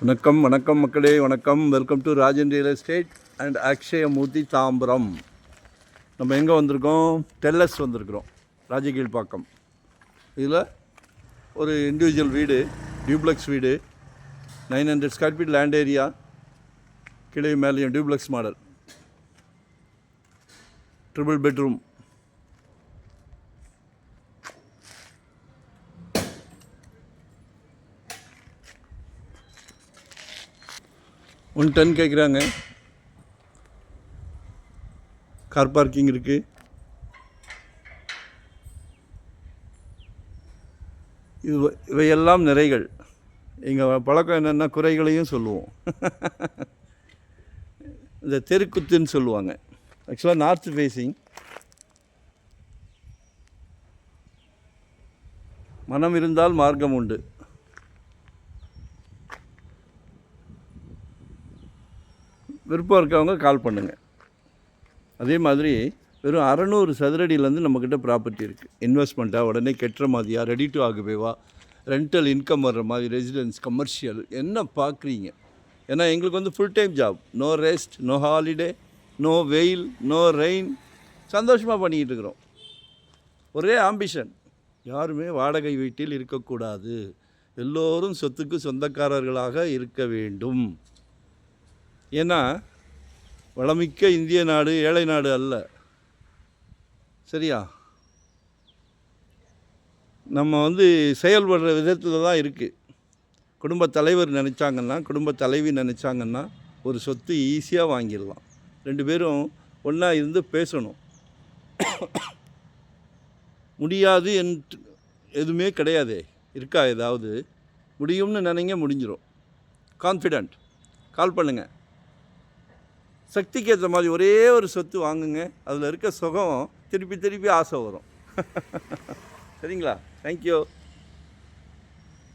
வணக்கம் வணக்கம் மக்களே, வணக்கம். Welcome to Rajan real estate and Akshayamurthy Tambaram. நம்ம எங்கே வந்திருக்கோம்? டெல்லஸ் வந்திருக்கிறோம், ராஜகீழ்பாக்கம். இதில் ஒரு இண்டிவிஜுவல் வீடு, டியூப்ளெக்ஸ் வீடு, 900 ஸ்கொயர் ஃபீட் லேண்ட் ஏரியா, கீழே மேலேயும் டியூப்ளெக்ஸ் மாடல், ட்ரிபிள் பெட்ரூம். $110 கேட்குறாங்க. கார் பார்க்கிங் இருக்குது. இவையெல்லாம் நிறைகள். எங்கள் பழக்கம் என்னென்னா குறைகளையும் சொல்லுவோம். இந்த தெருக்குத்துன்னு சொல்லுவாங்க. ஆக்சுவலாக நார்த் ஃபேஸிங். மனம் இருந்தால் மார்க்கம் உண்டு. விருப்பம் இருக்கவங்க கால் பண்ணுங்கள். அதே மாதிரி வெறும் 600 சதுரடியிலேருந்து நம்மக்கிட்ட ப்ராப்பர்ட்டி இருக்குது. இன்வெஸ்ட்மெண்ட்டாக உடனே கெட்டுற மாதிரியா, ரெடி டு ஆகுபேவா, ரெண்டல் இன்கம் வர்ற மாதிரி, ரெசிடென்ஸ், கமர்ஷியல் என்ன பார்க்குறீங்க? ஏன்னா எங்களுக்கு வந்து full time job, no rest, no holiday, no வெயில், நோ ரெயின், சந்தோஷமாக பண்ணிக்கிட்டு இருக்கிறோம். ஒரே ஆம்பிஷன், யாருமே வாடகை வீட்டில் இருக்கக்கூடாது, எல்லோரும் சொத்துக்கு சொந்தக்காரர்களாக இருக்க வேண்டும். ஏன்னா வளமிக்க இந்திய நாடு ஏழை நாடு அல்ல. சரியா? நம்ம வந்து செயல்படுற விதத்தில் தான் இருக்குது. குடும்பத் தலைவர் நினச்சாங்கன்னா, குடும்பத் தலைவி நினச்சாங்கன்னா ஒரு சொத்து ஈஸியாக வாங்கிடலாம். 2 பேரும் ஒன்றா இருந்து பேசணும். முடியாது என்று எதுவுமே கிடையாதே. இருக்கா? ஏதாவது முடியும்னு நினைங்க, முடிஞ்சிடும். கான்ஃபிடென்ட். கால் பண்ணுங்கள். சக்திக்கு ஏற்ற மாதிரி ஒரே ஒரு சொத்து வாங்குங்க. அதில் இருக்க சுகம் திருப்பி திருப்பி ஆசை வரும். சரிங்களா? தேங்க்யூ.